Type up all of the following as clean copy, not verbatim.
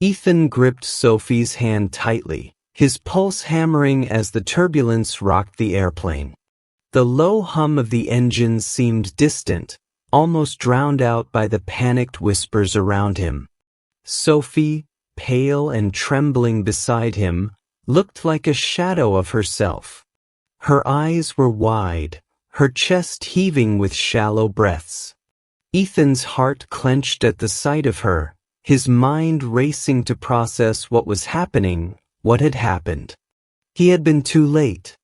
Ethan gripped Sophie's hand tightly, his pulse hammering as the turbulence rocked the airplane. The low hum of the engine seemed distant, almost drowned out by the panicked whispers around him. Sophie, pale and trembling beside him, looked like a shadow of herself. Her eyes were wide, her chest heaving with shallow breaths. Ethan's heart clenched at the sight of her, his mind racing to process what was happening, what had happened. He had been too late.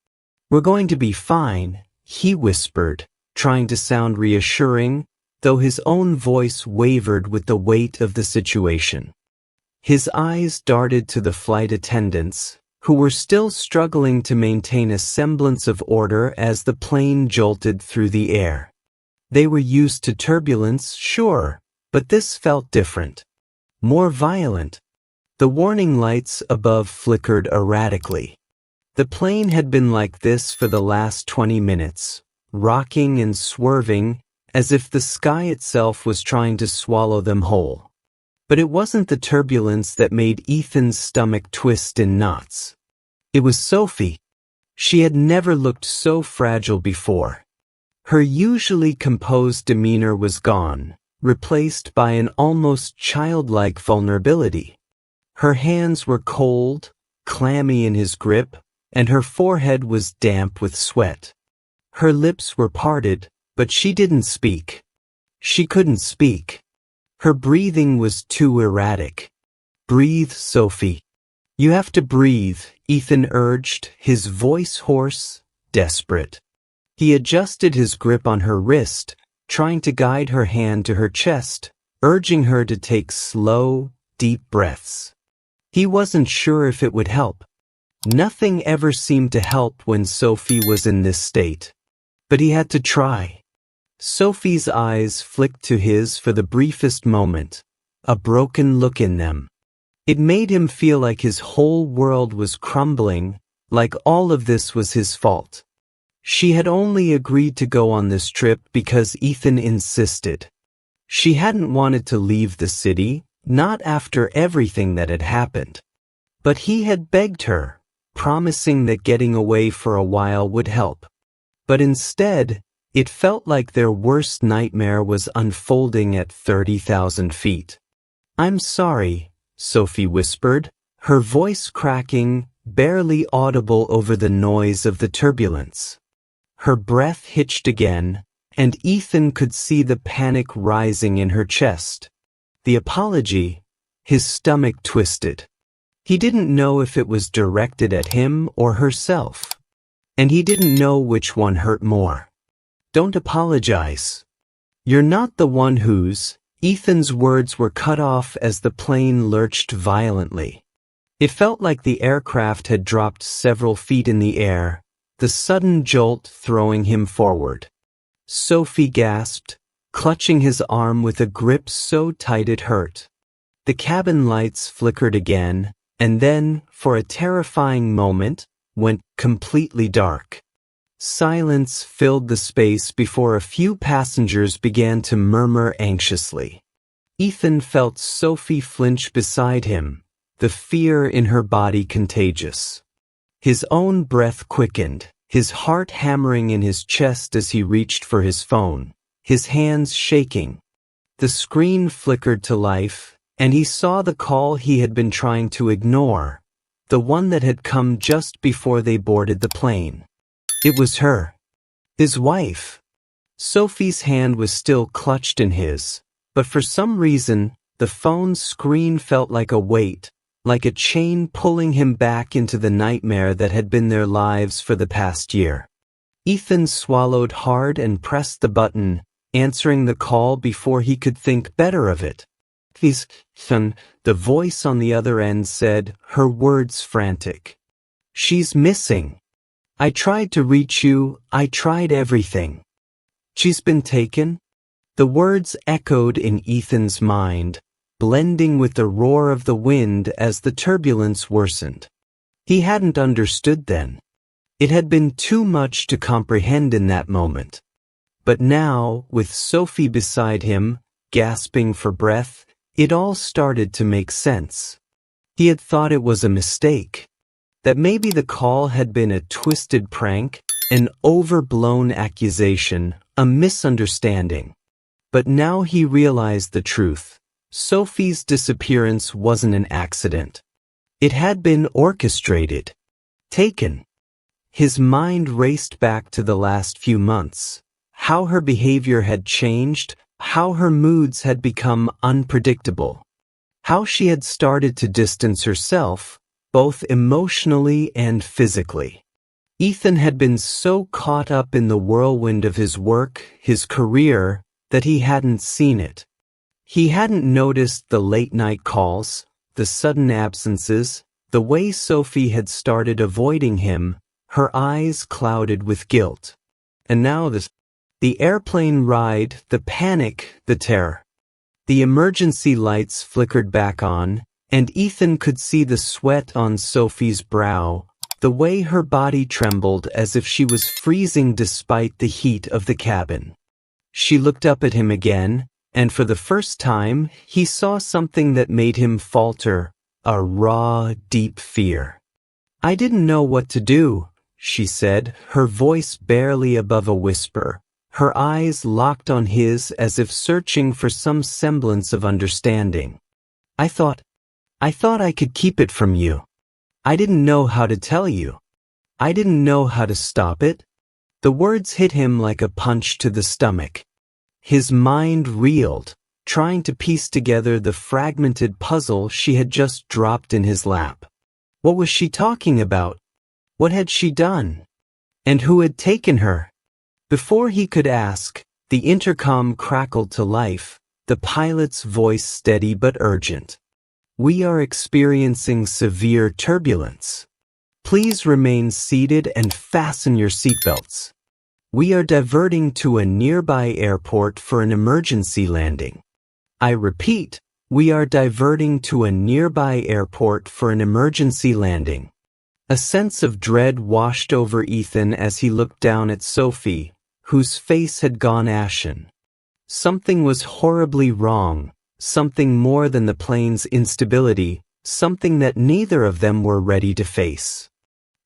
"We're going to be fine," he whispered, trying to sound reassuring, though his own voice wavered with the weight of the situation. His eyes darted to the flight attendants, who were still struggling to maintain a semblance of order as the plane jolted through the air. They were used to turbulence, sure, but this felt different. More violent. The warning lights above flickered erratically. The plane had been like this for the last 20 minutes, rocking and swerving as if the sky itself was trying to swallow them whole. But it wasn't the turbulence that made Ethan's stomach twist in knots. It was Sophie. She had never looked so fragile before. Her usually composed demeanor was gone, replaced by an almost childlike vulnerability. Her hands were cold, clammy in his grip, and her forehead was damp with sweat. Her lips were parted, but she didn't speak. She couldn't speak. Her breathing was too erratic. "Breathe, Sophie. You have to breathe," Ethan urged, his voice hoarse, desperate. He adjusted his grip on her wrist, trying to guide her hand to her chest, urging her to take slow, deep breaths. He wasn't sure if it would help. Nothing ever seemed to help when Sophie was in this state. But he had to try. Sophie's eyes flicked to his for the briefest moment, a broken look in them. It made him feel like his whole world was crumbling, like all of this was his fault. She had only agreed to go on this trip because Ethan insisted. She hadn't wanted to leave the city, not after everything that had happened. But he had begged her, promising that getting away for a while would help. But instead, it felt like their worst nightmare was unfolding at 30,000 feet. "I'm sorry," Sophie whispered, her voice cracking, barely audible over the noise of the turbulence. Her breath hitched again, and Ethan could see the panic rising in her chest. The apology, his stomach twisted. He didn't know if it was directed at him or herself. And he didn't know which one hurt more. "Don't apologize. You're not the one who's..." Ethan's words were cut off as the plane lurched violently. It felt like the aircraft had dropped several feet in the air, the sudden jolt throwing him forward. Sophie gasped, clutching his arm with a grip so tight it hurt. The cabin lights flickered again, and then, for a terrifying moment, went completely dark. Silence filled the space before a few passengers began to murmur anxiously. Ethan felt Sophie flinch beside him, the fear in her body contagious. His own breath quickened, his heart hammering in his chest as he reached for his phone, his hands shaking. The screen flickered to life, and he saw the call he had been trying to ignore, the one that had come just before they boarded the plane. It was her. His wife. Sophie's hand was still clutched in his, but for some reason, the phone's screen felt like a weight, like a chain pulling him back into the nightmare that had been their lives for the past year. Ethan swallowed hard and pressed the button, answering the call before he could think better of it. "Ethan," the voice on the other end said, her words frantic. "She's missing. I tried to reach you, I tried everything." "She's been taken?" The words echoed in Ethan's mind, blending with the roar of the wind as the turbulence worsened. He hadn't understood then. It had been too much to comprehend in that moment. But now, with Sophie beside him, gasping for breath, it all started to make sense. He had thought it was a mistake, that maybe the call had been a twisted prank, an overblown accusation, a misunderstanding. But now he realized the truth. Sophie's disappearance wasn't an accident. It had been orchestrated, taken. His mind raced back to the last few months, how her behavior had changed, how her moods had become unpredictable, how she had started to distance herself, both emotionally and physically. Ethan had been so caught up in the whirlwind of his work, his career, that he hadn't seen it. He hadn't noticed the late-night calls, the sudden absences, the way Sophie had started avoiding him, her eyes clouded with guilt. And now the airplane ride, the panic, the terror. The emergency lights flickered back on, and Ethan could see the sweat on Sophie's brow, the way her body trembled as if she was freezing despite the heat of the cabin. She looked up at him again, and for the first time, he saw something that made him falter, a raw, deep fear. "I didn't know what to do," she said, her voice barely above a whisper, her eyes locked on his as if searching for some semblance of understanding. I thought I could keep it from you. I didn't know how to tell you. I didn't know how to stop it." The words hit him like a punch to the stomach. His mind reeled, trying to piece together the fragmented puzzle she had just dropped in his lap. What was she talking about? What had she done? And who had taken her? Before he could ask, the intercom crackled to life, the pilot's voice steady but urgent. "We are experiencing severe turbulence. Please remain seated and fasten your seatbelts. We are diverting to a nearby airport for an emergency landing. I repeat, we are diverting to a nearby airport for an emergency landing." A sense of dread washed over Ethan as he looked down at Sophie, whose face had gone ashen. Something was horribly wrong, something more than the plane's instability, something that neither of them were ready to face.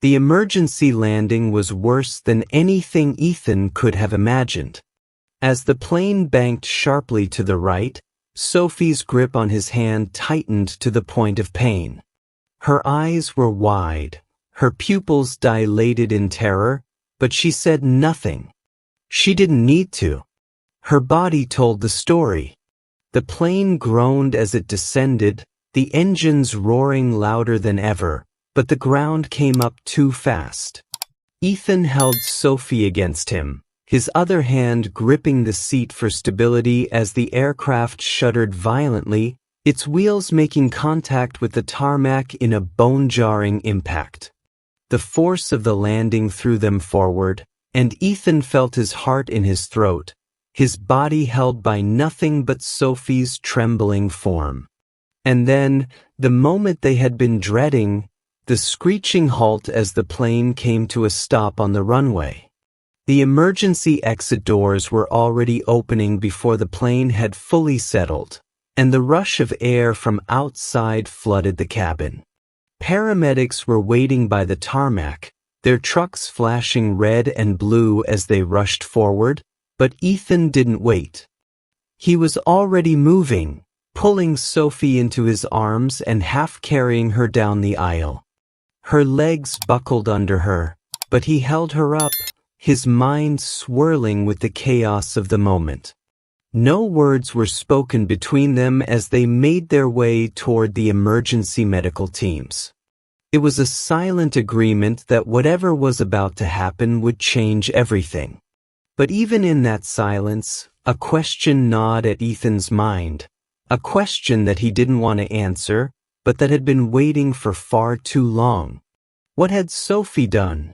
The emergency landing was worse than anything Ethan could have imagined. As the plane banked sharply to the right, Sophie's grip on his hand tightened to the point of pain. Her eyes were wide, her pupils dilated in terror, but she said nothing. She didn't need to. Her body told the story. The plane groaned as it descended, the engines roaring louder than ever, but the ground came up too fast. Ethan held Sophie against him, his other hand gripping the seat for stability as the aircraft shuddered violently, its wheels making contact with the tarmac in a bone-jarring impact. The force of the landing threw them forward, and Ethan felt his heart in his throat, his body held by nothing but Sophie's trembling form. And then, the moment they had been dreading, the screeching halt as the plane came to a stop on the runway. The emergency exit doors were already opening before the plane had fully settled, and the rush of air from outside flooded the cabin. Paramedics were waiting by the tarmac, their trucks flashing red and blue as they rushed forward, but Ethan didn't wait. He was already moving, pulling Sophie into his arms and half carrying her down the aisle. Her legs buckled under her, but he held her up, his mind swirling with the chaos of the moment. No words were spoken between them as they made their way toward the emergency medical teams. It was a silent agreement that whatever was about to happen would change everything. But even in that silence, a question gnawed at Ethan's mind, a question that he didn't want to answer, but that had been waiting for far too long. What had Sophie done?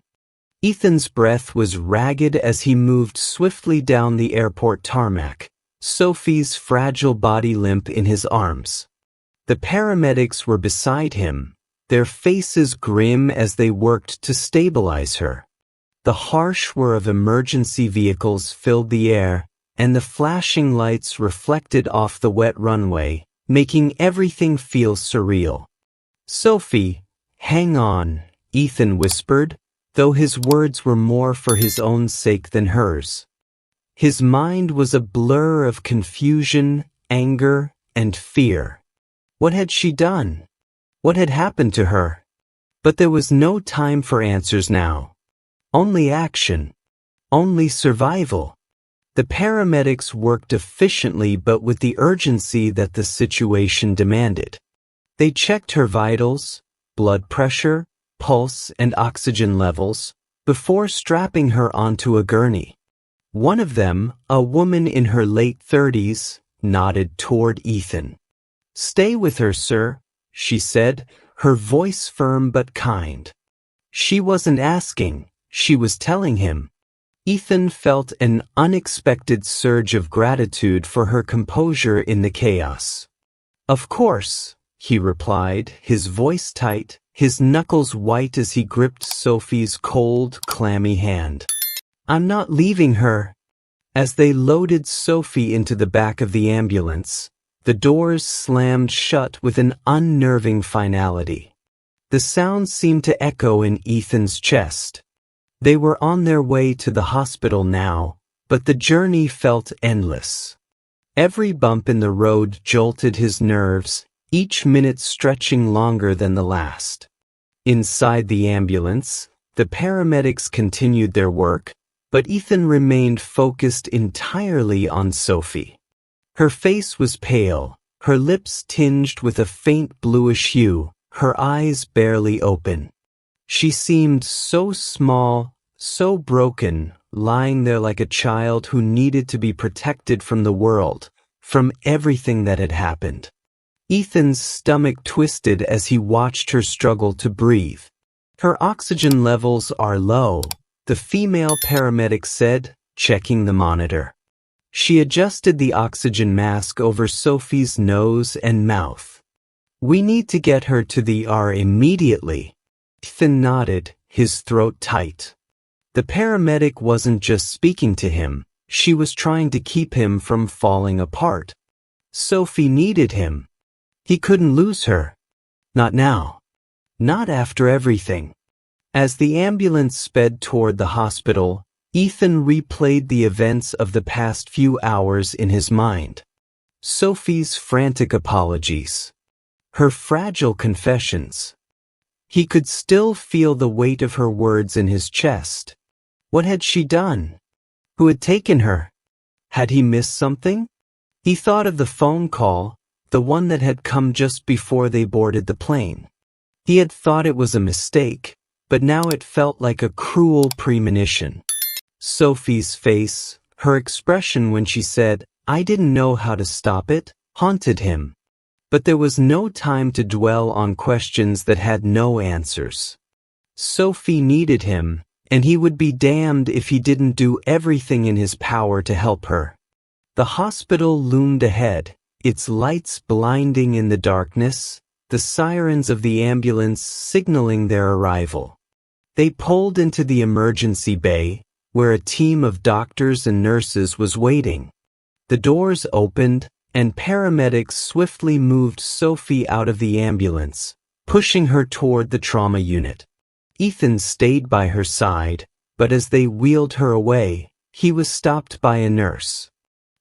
Ethan's breath was ragged as he moved swiftly down the airport tarmac, Sophie's fragile body limp in his arms. The paramedics were beside him, their faces grim as they worked to stabilize her. The harsh whir of emergency vehicles filled the air, and the flashing lights reflected off the wet runway, making everything feel surreal. "Sophie, hang on," Ethan whispered, though his words were more for his own sake than hers. His mind was a blur of confusion, anger, and fear. What had she done? What had happened to her? But there was no time for answers now. Only action. Only survival. The paramedics worked efficiently but with the urgency that the situation demanded. They checked her vitals, blood pressure, pulse, and oxygen levels before strapping her onto a gurney. One of them, a woman in her late 30s, nodded toward Ethan. "Stay with her, sir," she said, her voice firm but kind. She wasn't asking, she was telling him. Ethan felt an unexpected surge of gratitude for her composure in the chaos. "Of course," he replied, his voice tight, his knuckles white as he gripped Sophie's cold, clammy hand. "I'm not leaving her." As they loaded Sophie into the back of the ambulance, the doors slammed shut with an unnerving finality. The sound seemed to echo in Ethan's chest. They were on their way to the hospital now, but the journey felt endless. Every bump in the road jolted his nerves, each minute stretching longer than the last. Inside the ambulance, the paramedics continued their work, but Ethan remained focused entirely on Sophie. Her face was pale, her lips tinged with a faint bluish hue, her eyes barely open. She seemed so small, so broken, lying there like a child who needed to be protected from the world, from everything that had happened. Ethan's stomach twisted as he watched her struggle to breathe. "Her oxygen levels are low," the female paramedic said, checking the monitor. She adjusted the oxygen mask over Sophie's nose and mouth. "We need to get her to the ER immediately." Ethan nodded, his throat tight. The paramedic wasn't just speaking to him, she was trying to keep him from falling apart. Sophie needed him. He couldn't lose her. Not now. Not after everything. As the ambulance sped toward the hospital, Ethan replayed the events of the past few hours in his mind. Sophie's frantic apologies. Her fragile confessions. He could still feel the weight of her words in his chest. What had she done? Who had taken her? Had he missed something? He thought of the phone call, the one that had come just before they boarded the plane. He had thought it was a mistake, but now it felt like a cruel premonition. Sophie's face, her expression when she said, "I didn't know how to stop it," haunted him. But there was no time to dwell on questions that had no answers. Sophie needed him, and he would be damned if he didn't do everything in his power to help her. The hospital loomed ahead, its lights blinding in the darkness, the sirens of the ambulance signaling their arrival. They pulled into the emergency bay, where a team of doctors and nurses was waiting. The doors opened, and paramedics swiftly moved Sophie out of the ambulance, pushing her toward the trauma unit. Ethan stayed by her side, but as they wheeled her away, he was stopped by a nurse.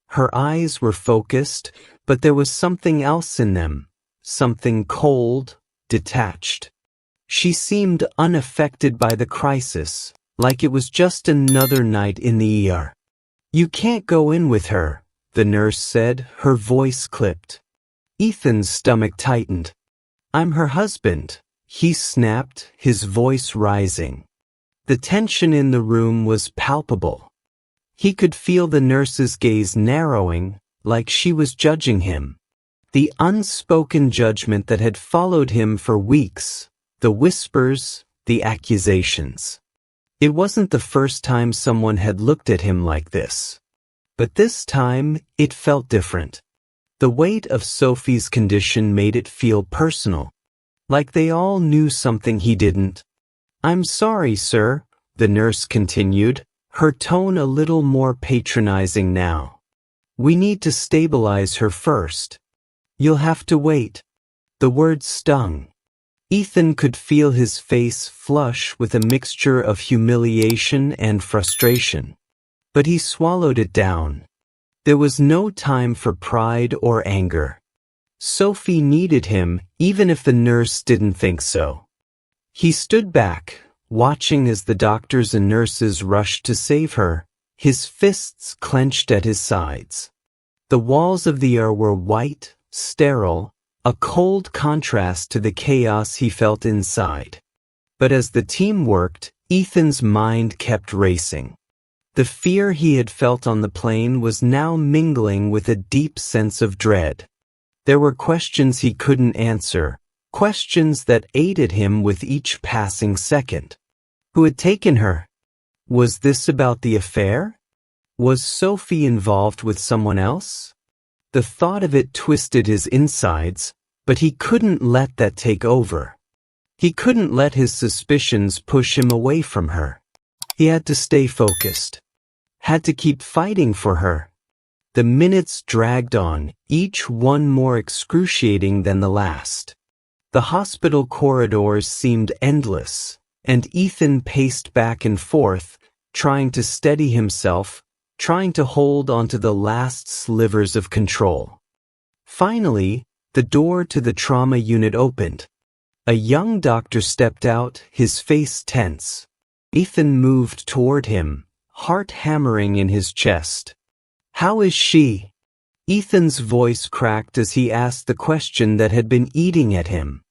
Her eyes were focused, but there was something else in them, something cold, detached. She seemed unaffected by the crisis, like it was just another night in the ER. "You can't go in with her," the nurse said, her voice clipped. Ethan's stomach tightened. "I'm her husband," he snapped, his voice rising. The tension in the room was palpable. He could feel the nurse's gaze narrowing, like she was judging him. The unspoken judgment that had followed him for weeks, the whispers, the accusations. It wasn't the first time someone had looked at him like this. But this time, it felt different. The weight of Sophie's condition made it feel personal. Like they all knew something he didn't. "I'm sorry, sir," the nurse continued, her tone a little more patronizing now. "We need to stabilize her first. You'll have to wait." The word stung. Ethan could feel his face flush with a mixture of humiliation and frustration. But he swallowed it down. There was no time for pride or anger. Sophie needed him, even if the nurse didn't think so. He stood back, watching as the doctors and nurses rushed to save her, his fists clenched at his sides. The walls of the ER were white, sterile, a cold contrast to the chaos he felt inside. But as the team worked, Ethan's mind kept racing. The fear he had felt on the plane was now mingling with a deep sense of dread. There were questions he couldn't answer, questions that aided him with each passing second. Who had taken her? Was this about the affair? Was Sophie involved with someone else? The thought of it twisted his insides, but he couldn't let that take over. He couldn't let his suspicions push him away from her. He had to stay focused. Had to keep fighting for her. The minutes dragged on, each one more excruciating than the last. The hospital corridors seemed endless, and Ethan paced back and forth, trying to steady himself, trying to hold onto the last slivers of control. Finally, the door to the trauma unit opened. A young doctor stepped out, his face tense. Ethan moved toward him, heart hammering in his chest. "How is she?" Ethan's voice cracked as he asked the question that had been eating at him.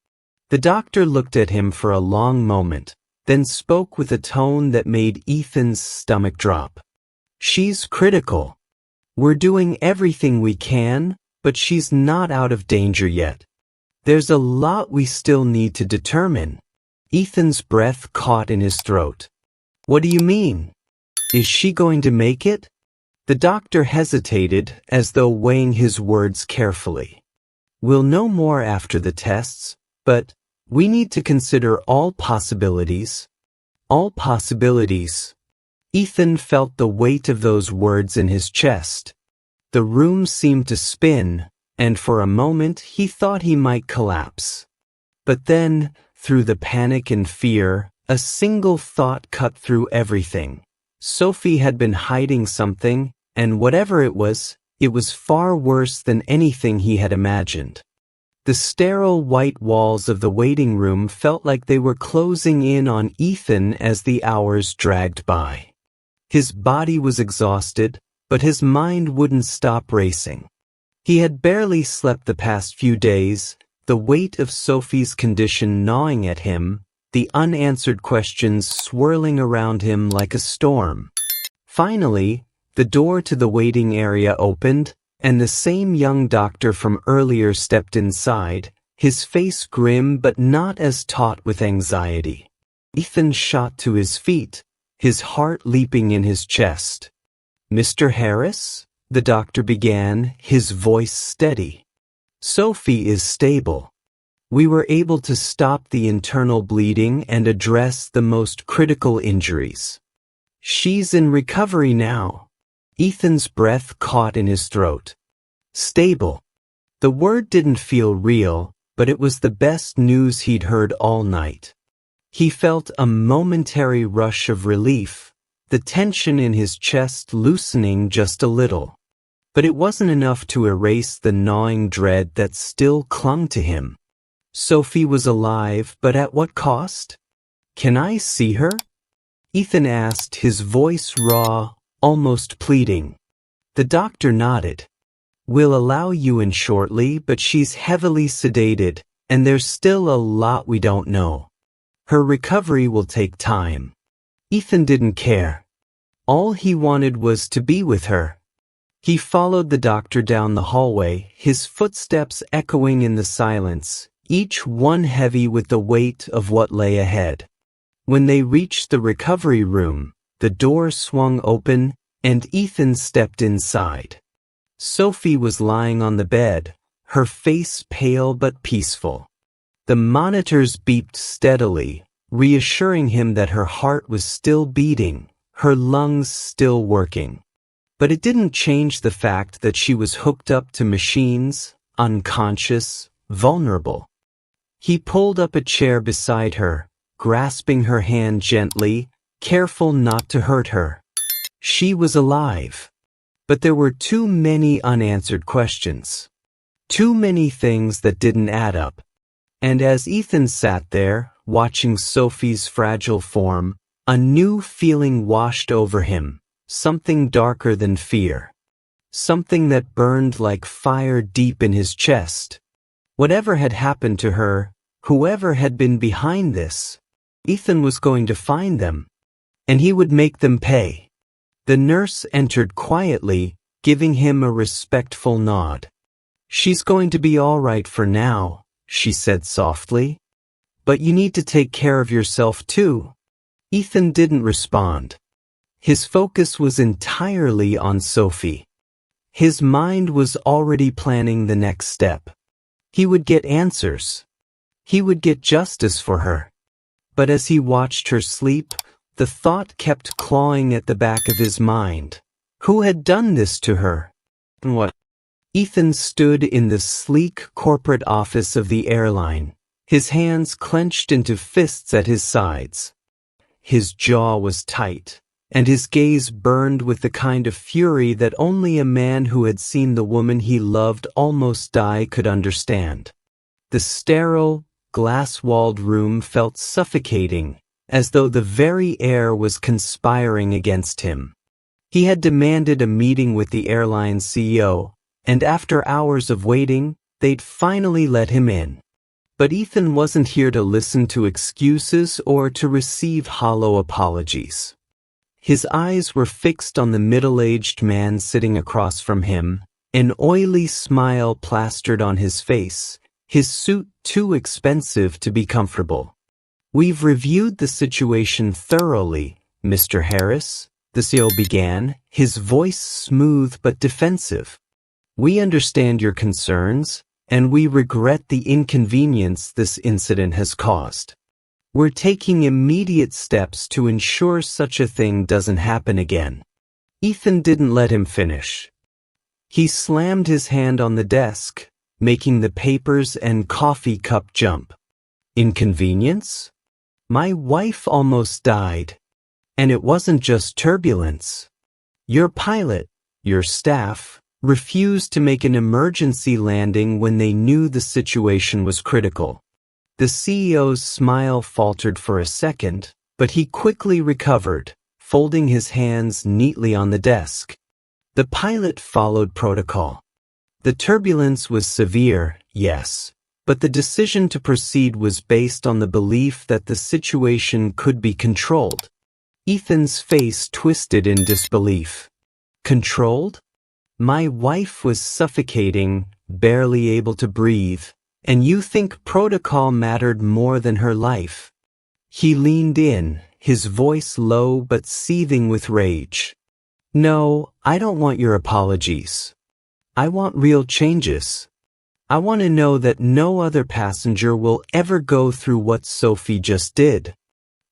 The doctor looked at him for a long moment, then spoke with a tone that made Ethan's stomach drop. "She's critical. We're doing everything we can, but she's not out of danger yet. There's a lot we still need to determine." Ethan's breath caught in his throat. "What do you mean? Is she going to make it?" The doctor hesitated, as though weighing his words carefully. "We'll know more after the tests, but we need to consider all possibilities." All possibilities. Ethan felt the weight of those words in his chest. The room seemed to spin, and for a moment he thought he might collapse. But then, through the panic and fear, a single thought cut through everything. Sophie had been hiding something, and whatever it was far worse than anything he had imagined. The sterile white walls of the waiting room felt like they were closing in on Ethan as the hours dragged by. His body was exhausted, but his mind wouldn't stop racing. He had barely slept the past few days, the weight of Sophie's condition gnawing at him, the unanswered questions swirling around him like a storm. Finally, the door to the waiting area opened, and the same young doctor from earlier stepped inside, his face grim but not as taut with anxiety. Ethan shot to his feet, his heart leaping in his chest. "Mr. Harris?" the doctor began, his voice steady. "Sophie is stable. We were able to stop the internal bleeding and address the most critical injuries. She's in recovery now." Ethan's breath caught in his throat. Stable. The word didn't feel real, but it was the best news he'd heard all night. He felt a momentary rush of relief, the tension in his chest loosening just a little. But it wasn't enough to erase the gnawing dread that still clung to him. Sophie was alive, but at what cost? "Can I see her?" Ethan asked, his voice raw, almost pleading. The doctor nodded. "We'll allow you in shortly, but she's heavily sedated, and there's still a lot we don't know. Her recovery will take time." Ethan didn't care. All he wanted was to be with her. He followed the doctor down the hallway, his footsteps echoing in the silence, each one heavy with the weight of what lay ahead. When they reached the recovery room, the door swung open, and Ethan stepped inside. Sophie was lying on the bed, her face pale but peaceful. The monitors beeped steadily, reassuring him that her heart was still beating, her lungs still working. But it didn't change the fact that she was hooked up to machines, unconscious, vulnerable. He pulled up a chair beside her, grasping her hand gently, careful not to hurt her. She was alive. But there were too many unanswered questions. Too many things that didn't add up. And as Ethan sat there, watching Sophie's fragile form, a new feeling washed over him, something darker than fear. Something that burned like fire deep in his chest. Whatever had happened to her, whoever had been behind this, Ethan was going to find them, and he would make them pay. The nurse entered quietly, giving him a respectful nod. "She's going to be all right for now," she said softly. "But you need to take care of yourself too." Ethan didn't respond. His focus was entirely on Sophie. His mind was already planning the next step. He would get answers. He would get justice for her. But as he watched her sleep, the thought kept clawing at the back of his mind. Who had done this to her? And what? Ethan stood in the sleek corporate office of the airline, his hands clenched into fists at his sides. His jaw was tight, and his gaze burned with the kind of fury that only a man who had seen the woman he loved almost die could understand. The sterile, glass-walled room felt suffocating, as though the very air was conspiring against him. He had demanded a meeting with the airline's CEO, and after hours of waiting, they'd finally let him in. But Ethan wasn't here to listen to excuses or to receive hollow apologies. His eyes were fixed on the middle-aged man sitting across from him, an oily smile plastered on his face, his suit too expensive to be comfortable. "We've reviewed the situation thoroughly, Mr. Harris," the CEO began, his voice smooth but defensive. "We understand your concerns, and we regret the inconvenience this incident has caused. We're taking immediate steps to ensure such a thing doesn't happen again." Ethan didn't let him finish. He slammed his hand on the desk, making the papers and coffee cup jump. "Inconvenience? My wife almost died. And it wasn't just turbulence. Your pilot, your staff, refused to make an emergency landing when they knew the situation was critical." The CEO's smile faltered for a second, but he quickly recovered, folding his hands neatly on the desk. "The pilot followed protocol. The turbulence was severe, yes, but the decision to proceed was based on the belief that the situation could be controlled." Ethan's face twisted in disbelief. "Controlled? My wife was suffocating, barely able to breathe. And you think protocol mattered more than her life?" He leaned in, his voice low but seething with rage. "No, I don't want your apologies. I want real changes. I want to know that no other passenger will ever go through what Sophie just did.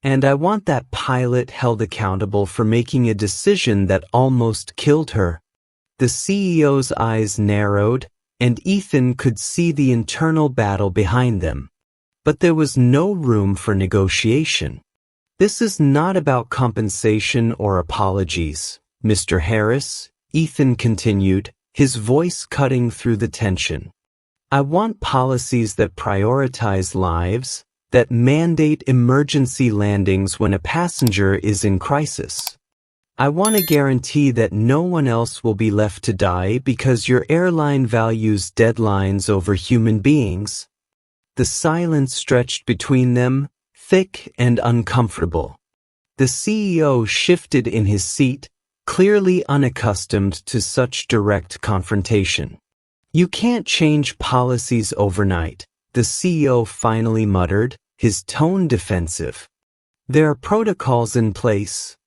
And I want that pilot held accountable for making a decision that almost killed her." The CEO's eyes narrowed, and Ethan could see the internal battle behind them. But there was no room for negotiation. "This is not about compensation or apologies, Mr. Harris," Ethan continued, his voice cutting through the tension. "I want policies that prioritize lives, that mandate emergency landings when a passenger is in crisis. I want to guarantee that no one else will be left to die because your airline values deadlines over human beings." The silence stretched between them, thick and uncomfortable. The CEO shifted in his seat, clearly unaccustomed to such direct confrontation. "You can't change policies overnight," the CEO finally muttered, his tone defensive. "There are protocols in place."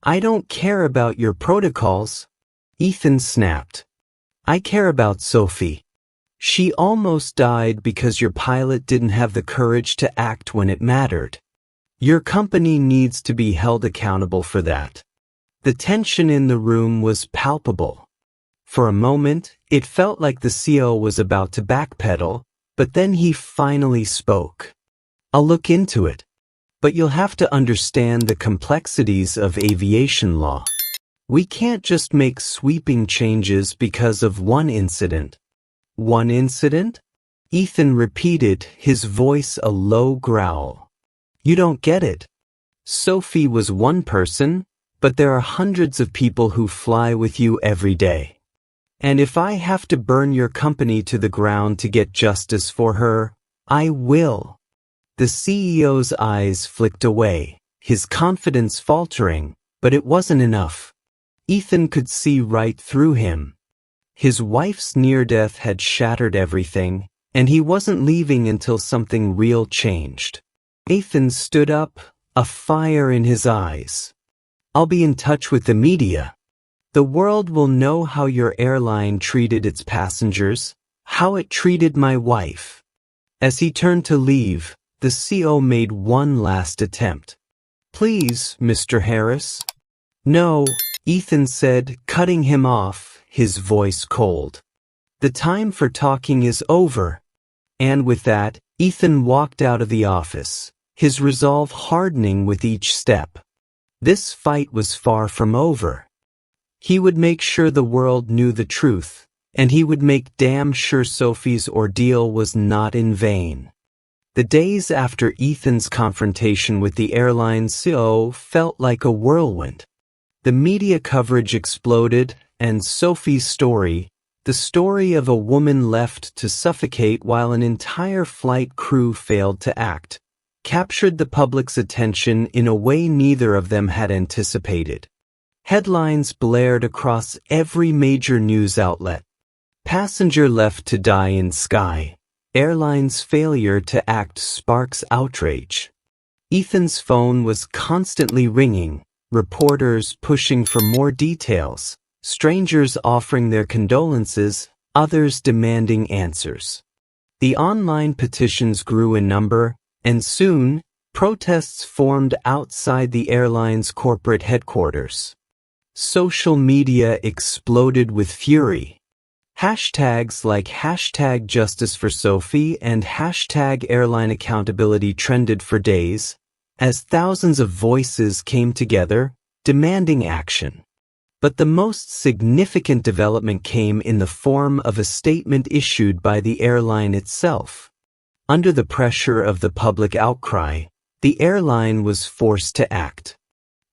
"I don't care about your protocols," Ethan snapped. "I care about Sophie. She almost died because your pilot didn't have the courage to act when it mattered. Your company needs to be held accountable for that." The tension in the room was palpable. For a moment, it felt like the CEO was about to backpedal, But then he finally spoke. "I'll look into it. But you'll have to understand the complexities of aviation law. We can't just make sweeping changes because of one incident." "One incident?" Ethan repeated, his voice a low growl. "You don't get it. Sophie was one person, but there are hundreds of people who fly with you every day. And if I have to burn your company to the ground to get justice for her, I will." The CEO's eyes flicked away, his confidence faltering, but it wasn't enough. Ethan could see right through him. His wife's near-death had shattered everything, and he wasn't leaving until something real changed. Ethan stood up, a fire in his eyes. "I'll be in touch with the media. The world will know how your airline treated its passengers, how it treated my wife." As he turned to leave, the CEO made one last attempt. "Please, Mr. Harris." "No," Ethan said, cutting him off, his voice cold. "The time for talking is over." And with that, Ethan walked out of the office, his resolve hardening with each step. This fight was far from over. He would make sure the world knew the truth, and he would make damn sure Sophie's ordeal was not in vain. The days after Ethan's confrontation with the airline CEO felt like a whirlwind. The media coverage exploded, and Sophie's story, the story of a woman left to suffocate while an entire flight crew failed to act, captured the public's attention in a way neither of them had anticipated. Headlines blared across every major news outlet. "Passenger left to die in sky. Airline's failure to act sparks outrage." Ethan's phone was constantly ringing, reporters pushing for more details, strangers offering their condolences, others demanding answers. The online petitions grew in number, and soon, protests formed outside the airline's corporate headquarters. Social media exploded with fury. Hashtags like #JusticeForSophie and #AirlineAccountability trended for days, as thousands of voices came together, demanding action. But the most significant development came in the form of a statement issued by the airline itself. Under the pressure of the public outcry, the airline was forced to act.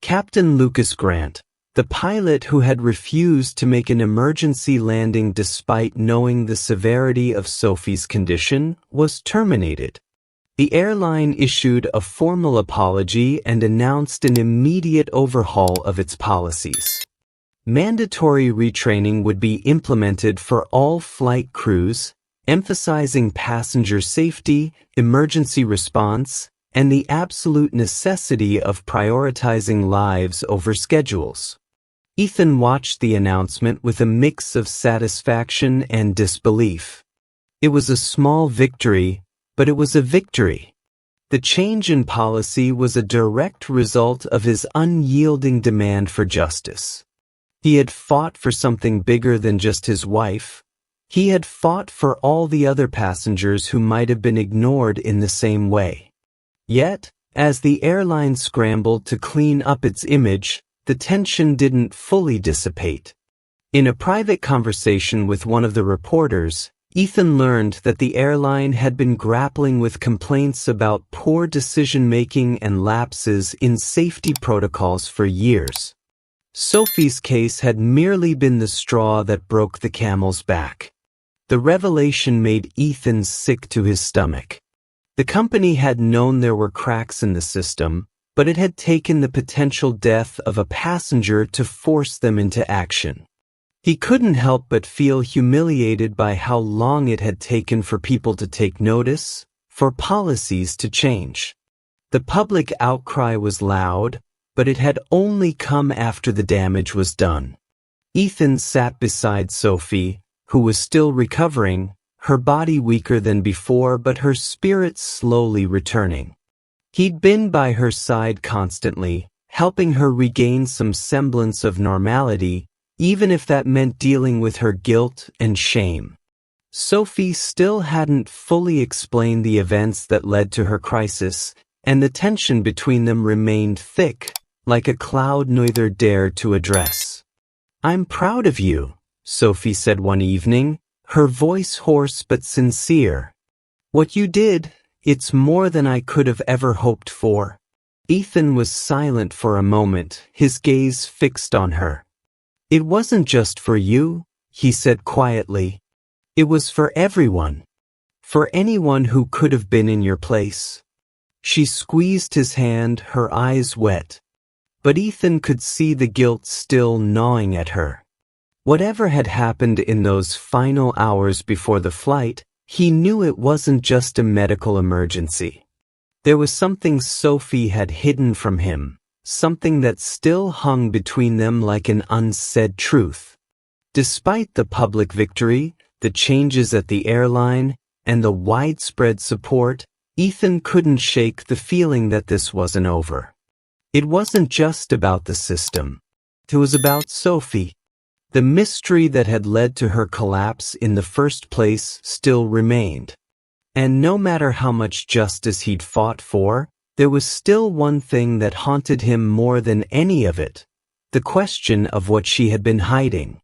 Captain Lucas Grant, the pilot who had refused to make an emergency landing despite knowing the severity of Sophie's condition, was terminated. The airline issued a formal apology and announced an immediate overhaul of its policies. Mandatory retraining would be implemented for all flight crews, emphasizing passenger safety, emergency response, and the absolute necessity of prioritizing lives over schedules. Ethan watched the announcement with a mix of satisfaction and disbelief. It was a small victory, but it was a victory. The change in policy was a direct result of his unyielding demand for justice. He had fought for something bigger than just his wife. He had fought for all the other passengers who might have been ignored in the same way. Yet, as the airline scrambled to clean up its image, the tension didn't fully dissipate. In a private conversation with one of the reporters, Ethan learned that the airline had been grappling with complaints about poor decision-making and lapses in safety protocols for years. Sophie's case had merely been the straw that broke the camel's back. The revelation made Ethan sick to his stomach. The company had known there were cracks in the system, but it had taken the potential death of a passenger to force them into action. He couldn't help but feel humiliated by how long it had taken for people to take notice, for policies to change. The public outcry was loud, but it had only come after the damage was done. Ethan sat beside Sophie, who was still recovering, her body weaker than before but her spirit slowly returning. He'd been by her side constantly, helping her regain some semblance of normality, even if that meant dealing with her guilt and shame. Sophie still hadn't fully explained the events that led to her crisis, and the tension between them remained thick, like a cloud neither dared to address. "I'm proud of you," Sophie said one evening, her voice hoarse but sincere. "What you did, it's more than I could have ever hoped for." Ethan was silent for a moment, his gaze fixed on her. "It wasn't just for you," he said quietly. "It was for everyone. For anyone who could have been in your place." She squeezed his hand, her eyes wet. But Ethan could see the guilt still gnawing at her. Whatever had happened in those final hours before the flight, he knew it wasn't just a medical emergency. There was something Sophie had hidden from him, something that still hung between them like an unsaid truth. Despite the public victory, the changes at the airline, and the widespread support, Ethan couldn't shake the feeling that this wasn't over. It wasn't just about the system. It was about Sophie. The mystery that had led to her collapse in the first place still remained. And no matter how much justice he'd fought for, there was still one thing that haunted him more than any of it: the question of what she had been hiding.